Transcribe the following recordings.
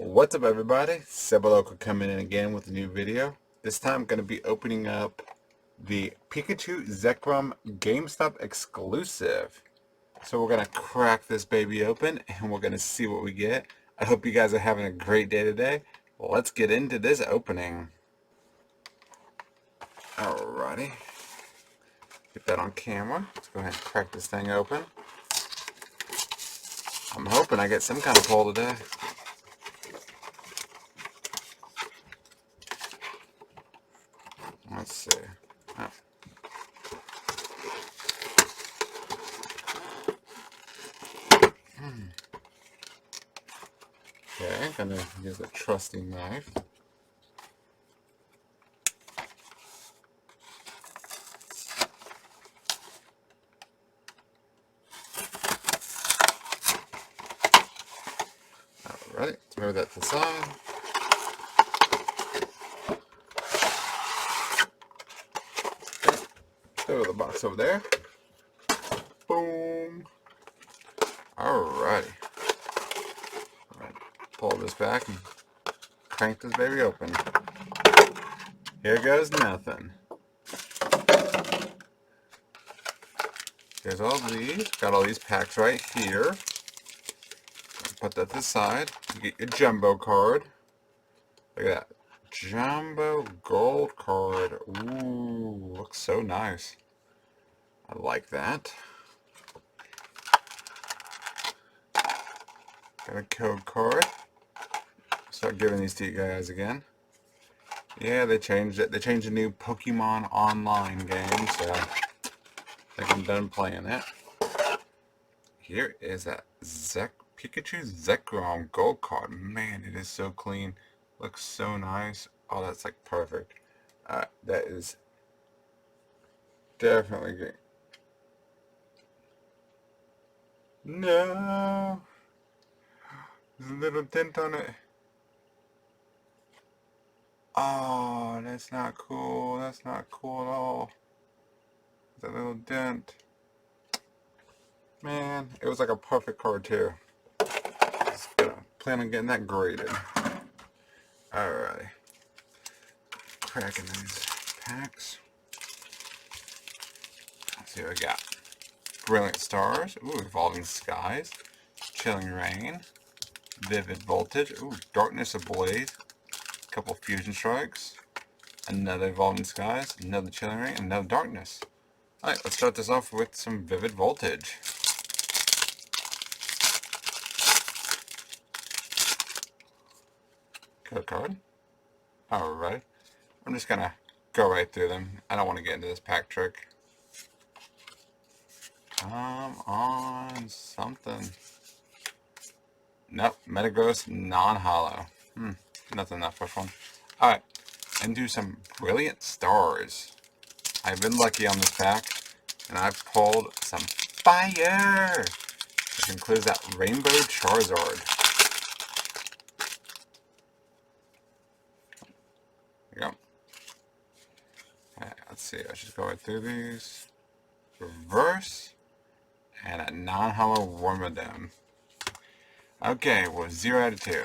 What's up, everybody? Sebaloka coming in again with a new video. This time I'm going to be opening up the Pikachu Zekrom Gamestop exclusive. So we're going to crack this baby open and we're going to see what we get. I hope you guys are having a great day today. Let's get into this opening. Alrighty. Get that on camera. Let's go ahead and crack this thing open. I'm hoping I get some kind of pull today. Let's see. Oh. Okay, gonna use a trusty knife. Alright, let's move that to the side. Okay, throw the box over there. Boom. Alrighty. Alright, pull this back and crank this baby open. Here goes nothing. There's all these. Got all these packs right here. Put that to the side. You get your jumbo card. Look at that. Jumbo gold card. Ooh, looks so nice. I like that. Got a code card. Start giving these to you guys again. Yeah, they changed it. They changed a new Pokemon online game, so I think I'm done playing it. Here is that Pikachu Zekrom gold card. Man, it is so clean. Looks so nice. Oh, that's like perfect. That is definitely great. No! There's a little dent on it. Oh, that's not cool. That's not cool at all. That little dent. Man, it was like a perfect card too. Just gonna plan on getting that graded. Alright. Cracking these packs. Let's see what we got. Brilliant Stars. Ooh, Evolving Skies. Chilling Rain. Vivid Voltage. Ooh, Darkness Ablaze. A couple Fusion Strikes. Another Evolving Skies. Another Chilling Rain. Another Darkness. Alright, let's start this off with some Vivid Voltage. Code card. Alright. I'm just gonna go right through them. I don't want to get into this pack trick. Come on, something. Nope, Metagross non-hollow. Nothing in that first one. Alright, and do some Brilliant Stars. I've been lucky on this pack, and I've pulled some fire! Which includes that Rainbow Charizard. There you go. Alright, let's see, let's just go right through these. Reverse, and a non-hollow Wormadam. Okay, we're 0 out of 2.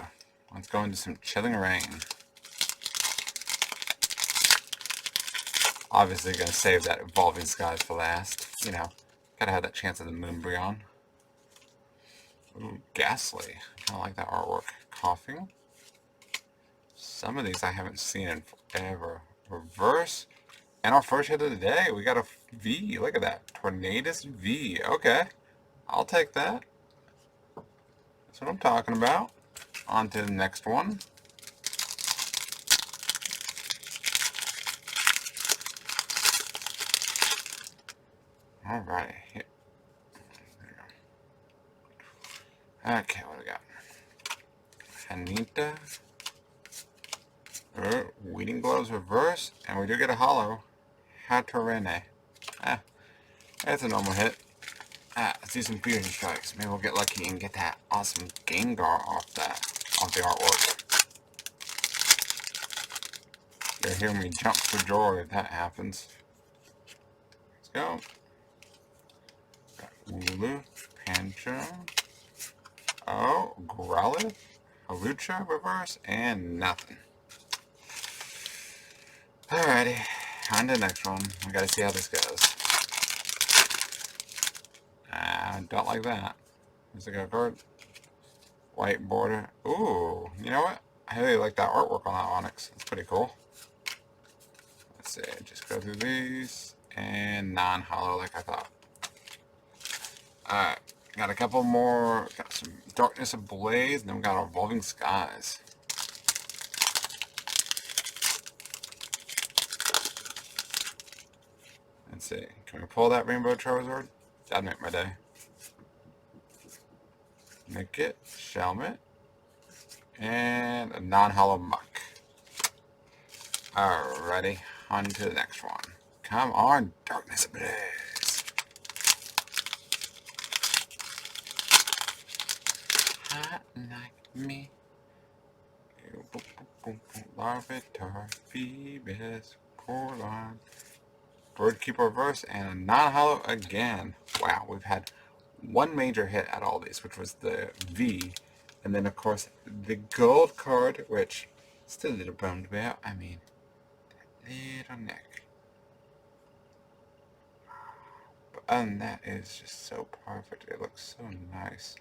Let's go into some Chilling Rain. Obviously gonna save that Evolving Skies for last. You know, gotta have that chance of the Moonbreon. Ooh, Ghastly. I like that artwork. Coughing. Some of these I haven't seen in forever. Reverse. And our first hit of the day, we got a V. Look at that. Tornadus V. Okay. I'll take that. That's what I'm talking about. On to the next one. Alright. There you go. Okay, what do we got? Hanita. Weeding Gloves reverse. And we do get a hollow. Hatterene. That's a normal hit. Let's do some Fusion Strikes. Maybe we'll get lucky and get that awesome Gengar off the artwork. You'll hear me jump for joy if that happens. Let's go. Got Ulu, Pancho. Oh, Growlithe. Halucha reverse, and nothing. Alrighty, on to the next one. We gotta see how this goes. Don't like that. Is it a card? White border. Ooh, you know what? I really like that artwork on that Onyx. It's pretty cool. Let's see, just go through these. And non-hollow like I thought. Alright, got a couple more. Got some Darkness Ablaze, and then we got Evolving Skies. Let's see, can we pull that Rainbow Charizard? That'd make my day. Nickit, Shelmet, and a non-hollow Muck. Alrighty, on to the next one. Come on, Darkness Ablaze. Hot like me. Larvitar, Phoebus, Corlon, Birdkeeper reverse, and a non-hollow again. Wow, we've had one major hit at all these, which was the V, and then of course the gold card, which still a little bummed about. I mean, that little neck. But other than that, it's just so perfect. It looks so nice.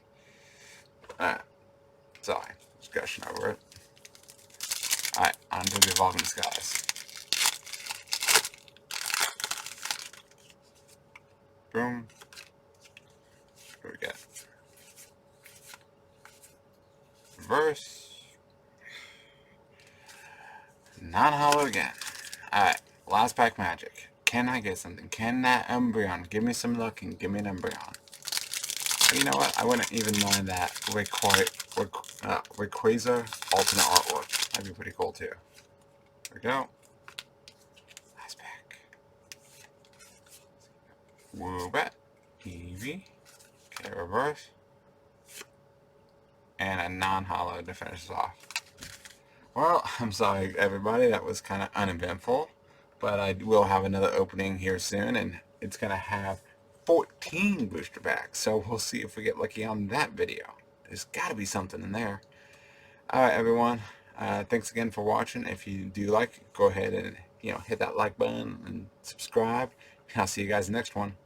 Sorry, just gushing over it. Alright, on to the Evolving Skies. Boom. What do we get? Reverse. Non-hollow again. Alright, last pack magic. Can I get something? Can that Umbreon give me some luck and give me an Umbreon? But you know what? I wouldn't even mind that Rayquaza alternate artwork. That'd be pretty cool too. There we go. Last pack. Woobat. Eevee. Okay, reverse. And a non-hollow to finish us off. Well, I'm sorry everybody, that was kind of uneventful, but I will have another opening here soon, and it's going to have 14 booster packs, so we'll see if we get lucky on that video. There's got to be something in there. Alright everyone, thanks again for watching. If you do like it, go ahead and hit that like button and subscribe. I'll see you guys next one.